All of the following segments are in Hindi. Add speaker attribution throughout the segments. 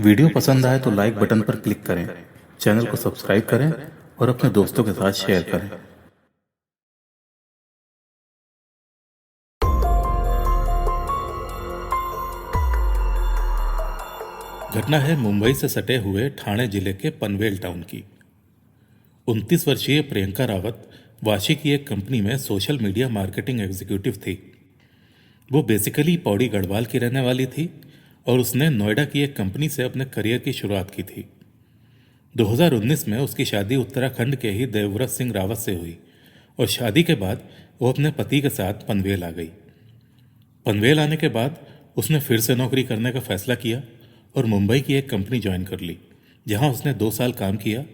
Speaker 1: वीडियो पसंद आए तो लाइक बटन पर क्लिक करें, चैनल को सब्सक्राइब करें और अपने दोस्तों के साथ शेयर करें।
Speaker 2: घटना है मुंबई से सटे हुए ठाणे जिले के पनवेल टाउन की। 29 वर्षीय प्रियंका रावत वाशी की एक कंपनी में सोशल मीडिया मार्केटिंग एग्जीक्यूटिव थी। वो बेसिकली पौड़ी गढ़वाल की रहने वाली थी और उसने नोएडा की एक कंपनी से अपने करियर की शुरुआत की थी। 2019 में उसकी शादी उत्तराखंड के ही देवव्रत सिंह रावत से हुई और शादी के बाद वो अपने पति के साथ पनवेल आ गई। पनवेल आने के बाद उसने फिर से नौकरी करने का फैसला किया और मुंबई की एक कंपनी ज्वाइन कर ली, जहां उसने 2 साल काम किया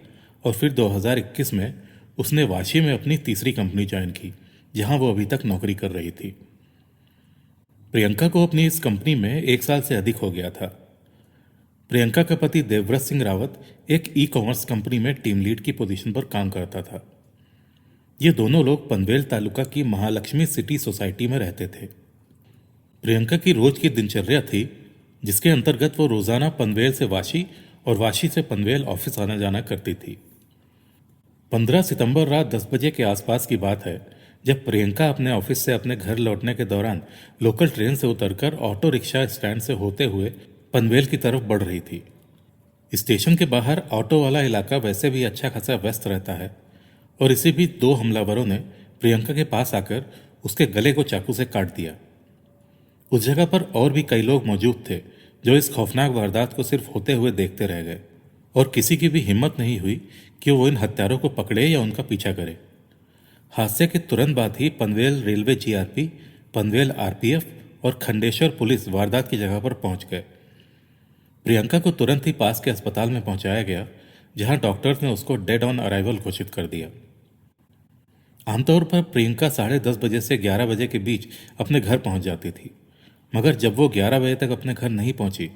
Speaker 2: और फिर 2021 में उसने वाशी में अपनी तीसरी कंपनी ज्वाइन की, जहां वो अभी तक नौकरी कर रही थी। प्रियंका को अपनी इस कंपनी में 1 साल से अधिक हो गया था। प्रियंका का पति देवव्रत सिंह रावत एक ई कॉमर्स कंपनी में टीम लीड की पोजीशन पर काम करता था। ये दोनों लोग पनवेल तालुका की महालक्ष्मी सिटी सोसाइटी में रहते थे। प्रियंका की रोज की दिनचर्या थी, जिसके अंतर्गत वो रोजाना पनवेल से वाशी और वाशी से पनवेल ऑफिस आना जाना करती थी। 15 सितंबर रात 10 बजे के आसपास की बात है, जब प्रियंका अपने ऑफिस से अपने घर लौटने के दौरान लोकल ट्रेन से उतरकर ऑटो रिक्शा स्टैंड से होते हुए पनवेल की तरफ बढ़ रही थी। स्टेशन के बाहर ऑटो वाला इलाका वैसे भी अच्छा खासा व्यस्त रहता है और इसी बीच 2 हमलावरों ने प्रियंका के पास आकर उसके गले को चाकू से काट दिया। उस जगह पर और भी कई लोग मौजूद थे जो इस खौफनाक वारदात को सिर्फ होते हुए देखते रह गए और किसी की भी हिम्मत नहीं हुई कि वो इन हत्यारों को पकड़े या उनका पीछा करे। हादसे के तुरंत बाद ही Panvel railway GRP, Panvel RPF और खंडेश्वर पुलिस वारदात की जगह पर पहुंच गए। प्रियंका को तुरंत ही पास के अस्पताल में पहुंचाया गया, जहां डॉक्टर्स ने उसको डेड ऑन अराइवल घोषित कर दिया। आमतौर पर प्रियंका 10:30 बजे से 11 बजे के बीच अपने घर पहुंच जाती थी, मगर जब वो 11 बजे तक अपने घर नहीं पहुंची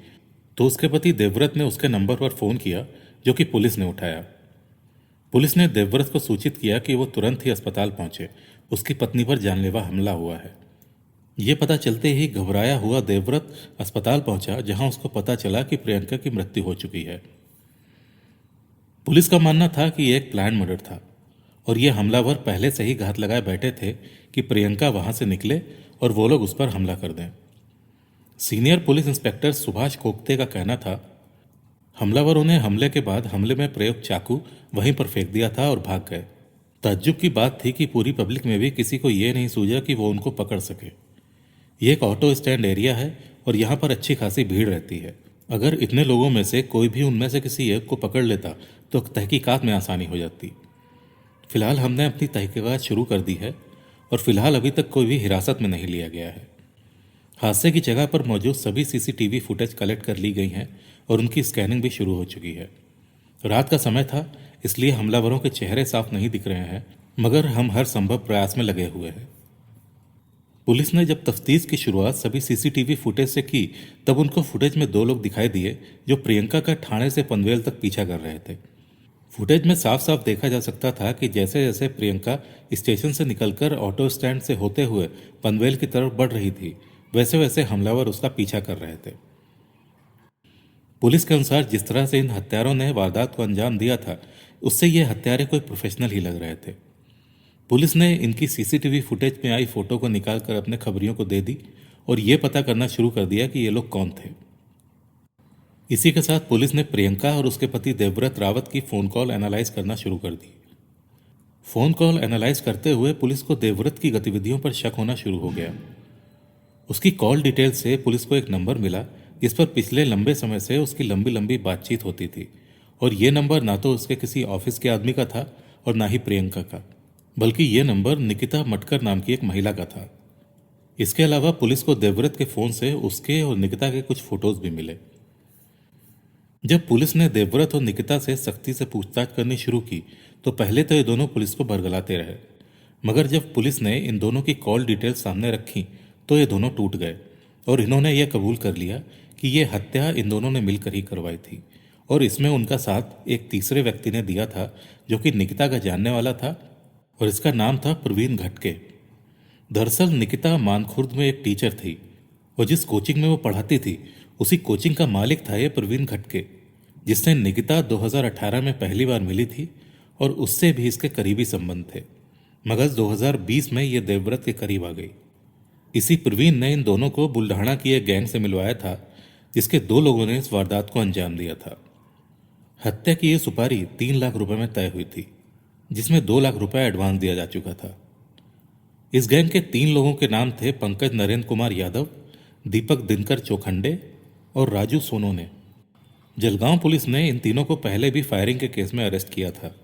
Speaker 2: तो उसके पति देवव्रत ने उसके नंबर पर फोन किया, जो कि पुलिस ने उठाया। पुलिस ने देवव्रत को सूचित किया कि वो तुरंत ही अस्पताल पहुंचे, उसकी पत्नी पर जानलेवा हमला हुआ है। ये पता चलते ही घबराया हुआ देवव्रत अस्पताल पहुंचा, जहां उसको पता चला कि प्रियंका की मृत्यु हो चुकी है। पुलिस का मानना था कि यह एक प्लान मर्डर था और ये हमलावर पहले से ही घात लगाए बैठे थे कि प्रियंका वहां से निकले और वो लोग उस पर हमला कर दें। सीनियर पुलिस इंस्पेक्टर सुभाष कोकते का कहना था, हमलावरों ने हमले के बाद हमले में प्रयुक्त चाकू वहीं पर फेंक दिया था और भाग गए। ताज्जुब की बात थी कि पूरी पब्लिक में भी किसी को ये नहीं सूझा कि वो उनको पकड़ सके। ये एक ऑटो स्टैंड एरिया है और यहाँ पर अच्छी खासी भीड़ रहती है। अगर इतने लोगों में से कोई भी उनमें से किसी एक को पकड़ लेता तो तहकीकात में आसानी हो जाती। फिलहाल हमने अपनी तहकीकात शुरू कर दी है और फिलहाल अभी तक कोई भी हिरासत में नहीं लिया गया है। हादसे की जगह पर मौजूद सभी सीसीटीवी फुटेज कलेक्ट कर ली गई हैं और उनकी स्कैनिंग भी शुरू हो चुकी है। रात का समय था, इसलिए हमलावरों के चेहरे साफ नहीं दिख रहे हैं, मगर हम हर संभव प्रयास में लगे हुए हैं। पुलिस ने जब तफ्तीश की शुरुआत सभी सीसीटीवी फुटेज से की, तब उनको फुटेज में 2 लोग दिखाई दिए जो प्रियंका का ठाणे से पनवेल तक पीछा कर रहे थे। फुटेज में साफ साफ देखा जा सकता था कि जैसे जैसे प्रियंका स्टेशन से निकलकर ऑटो स्टैंड से होते हुए पनवेल की तरफ बढ़ रही थी, वैसे वैसे हमलावर उसका पीछा कर रहे थे। पुलिस के अनुसार जिस तरह से इन हत्यारों ने वारदात को अंजाम दिया था, उससे ये हत्यारे कोई प्रोफेशनल ही लग रहे थे। पुलिस ने इनकी सीसीटीवी फुटेज में आई फोटो को निकालकर अपने खबरियों को दे दी और ये पता करना शुरू कर दिया कि ये लोग कौन थे। इसी के साथ पुलिस ने प्रियंका और उसके पति देवव्रत रावत की फोन कॉल एनालाइज करना शुरू कर दी। फोन कॉल एनालाइज करते हुए पुलिस को देवव्रत की गतिविधियों पर शक होना शुरू हो गया। उसकी कॉल डिटेल से पुलिस को एक नंबर मिला, जिस पर पिछले लंबे समय से उसकी लंबी लंबी बातचीत होती थी और ये नंबर ना तो उसके किसी ऑफिस के आदमी का था और ना ही प्रियंका का, बल्कि ये नंबर निकिता मटकर नाम की एक महिला का था। इसके अलावा पुलिस को देवव्रत के फोन से उसके और निकिता के कुछ फोटोज भी मिले। जब पुलिस ने देवव्रत और निकिता से सख्ती से पूछताछ करनी शुरू की तो पहले तो ये दोनों पुलिस को बरगलाते रहे, मगर जब पुलिस ने इन दोनों की कॉल डिटेल सामने रखी तो ये दोनों टूट गए और इन्होंने यह कबूल कर लिया कि ये हत्या इन दोनों ने मिलकर ही करवाई थी और इसमें उनका साथ एक तीसरे व्यक्ति ने दिया था, जो कि निकिता का जानने वाला था और इसका नाम था प्रवीण घटके। दरअसल निकिता मानखुर्द में एक टीचर थी और जिस कोचिंग में वो पढ़ाती थी उसी कोचिंग का मालिक था ये प्रवीण खटके, जिससे निकिता 2018 में पहली बार मिली थी और उससे भी इसके करीबी संबंध थे, मगर 2020 में ये देवव्रत के करीब आ गई। इसी प्रवीण ने इन दोनों को बुल्ढाना की एक गैंग से मिलवाया था, जिसके 2 लोगों ने इस वारदात को अंजाम दिया था। हत्या की ये सुपारी 3 लाख रुपए में तय हुई थी, जिसमें 2 लाख रुपए एडवांस दिया जा चुका था। इस गैंग के 3 लोगों के नाम थे पंकज नरेंद्र कुमार यादव, दीपक दिनकर चोखंडे और राजू सोनोने। जलगांव पुलिस ने इन तीनों को पहले भी फायरिंग के केस में अरेस्ट किया था।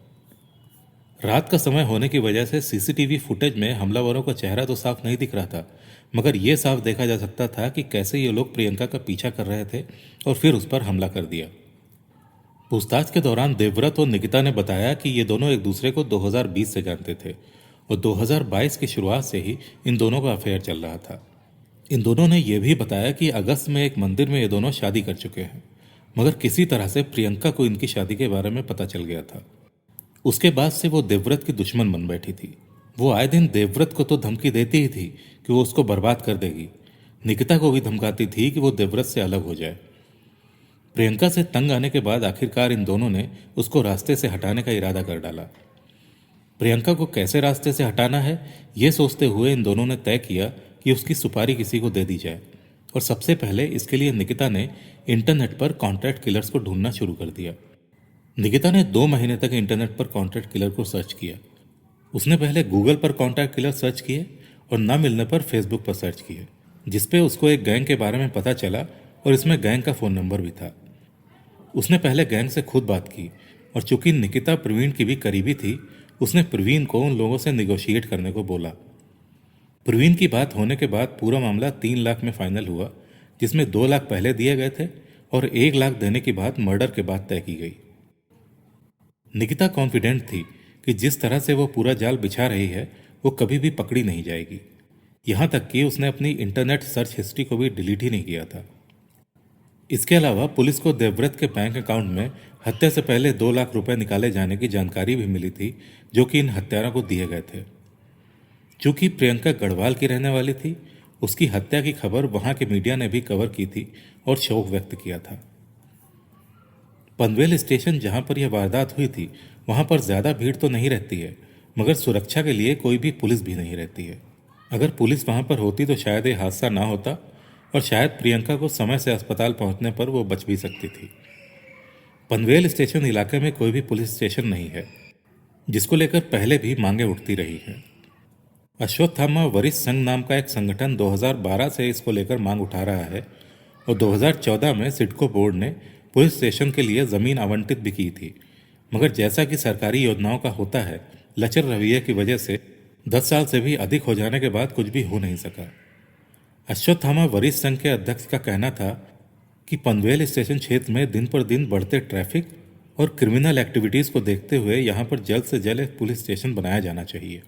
Speaker 2: रात का समय होने की वजह से सीसीटीवी फुटेज में हमलावरों का चेहरा तो साफ नहीं दिख रहा था, मगर यह साफ देखा जा सकता था कि कैसे ये लोग प्रियंका का पीछा कर रहे थे और फिर उस पर हमला कर दिया। पूछताछ के दौरान देवव्रत और निकिता ने बताया कि ये दोनों एक दूसरे को 2020 से जानते थे और 2022 की शुरुआत से ही इन दोनों का अफेयर चल रहा था। इन दोनों ने यह भी बताया कि अगस्त में एक मंदिर में ये दोनों शादी कर चुके हैं, मगर किसी तरह से प्रियंका को इनकी शादी के बारे में पता चल गया था। उसके बाद से वो देवव्रत की दुश्मन बन बैठी थी। वो आए दिन देवव्रत को तो धमकी देती ही थी कि वो उसको बर्बाद कर देगी। निकिता को भी धमकाती थी कि वो देवव्रत से अलग हो जाए। प्रियंका से तंग आने के बाद आखिरकार इन दोनों ने उसको रास्ते से हटाने का इरादा कर डाला। प्रियंका को कैसे रास्ते से हटाना है, ये सोचते हुए इन दोनों ने तय किया कि उसकी सुपारी किसी को दे दी जाए, और सबसे पहले इसके लिए निकिता ने इंटरनेट पर कॉन्ट्रैक्ट किलर्स को ढूंढना शुरू कर दिया। निकिता ने 2 महीने तक इंटरनेट पर कॉन्ट्रैक्ट किलर को सर्च किया। उसने पहले गूगल पर कॉन्ट्रैक्ट किलर सर्च किए और न मिलने पर फेसबुक पर सर्च किए, जिसपे उसको एक गैंग के बारे में पता चला और इसमें गैंग का फ़ोन नंबर भी था। उसने पहले गैंग से खुद बात की और चूंकि निकिता प्रवीण की भी करीबी थी, उसने प्रवीण को उन लोगों से निगोशिएट करने को बोला। प्रवीण की बात होने के बाद पूरा मामला 3 लाख में फाइनल हुआ, जिसमें 2 लाख पहले दिए गए थे और 1 लाख देने की बात मर्डर के बाद तय की गई। निकिता कॉन्फिडेंट थी कि जिस तरह से वो पूरा जाल बिछा रही है वो कभी भी पकड़ी नहीं जाएगी। यहाँ तक कि उसने अपनी इंटरनेट सर्च हिस्ट्री को भी डिलीट ही नहीं किया था। इसके अलावा पुलिस को देवव्रत के बैंक अकाउंट में हत्या से पहले 2 लाख रुपए निकाले जाने की जानकारी भी मिली थी, जो कि इन हत्यारों को दिए गए थे। चूंकि प्रियंका गढ़वाल की रहने वाली थी, उसकी हत्या की खबर वहां के मीडिया ने भी कवर की थी और शोक व्यक्त किया था। पनवेल स्टेशन जहां पर यह वारदात हुई थी, वहां पर ज्यादा भीड़ तो नहीं रहती है, मगर सुरक्षा के लिए कोई भी पुलिस भी नहीं रहती है। अगर पुलिस वहां पर होती तो शायद ये हादसा ना होता और शायद प्रियंका को समय से अस्पताल पहुंचने पर वो बच भी सकती थी। पनवेल स्टेशन इलाके में कोई भी पुलिस स्टेशन नहीं है, जिसको लेकर पहले भी मांगे उठती रही हैं। अश्वत्थामा वरिष्ठ संघ नाम का एक संगठन 2012 से इसको लेकर मांग उठा रहा है और 2014 में सिडको बोर्ड ने पुलिस स्टेशन के लिए ज़मीन आवंटित भी की थी, मगर जैसा कि सरकारी योजनाओं का होता है, लचर रवैये की वजह से 10 साल से भी अधिक हो जाने के बाद कुछ भी हो नहीं सका। अश्वत्थामा वरिष्ठ संघ के अध्यक्ष का कहना था कि पनवेल स्टेशन क्षेत्र में दिन पर दिन बढ़ते ट्रैफिक और क्रिमिनल एक्टिविटीज़ को देखते हुए यहाँ पर जल्द से जल्द एक पुलिस स्टेशन बनाया जाना चाहिए।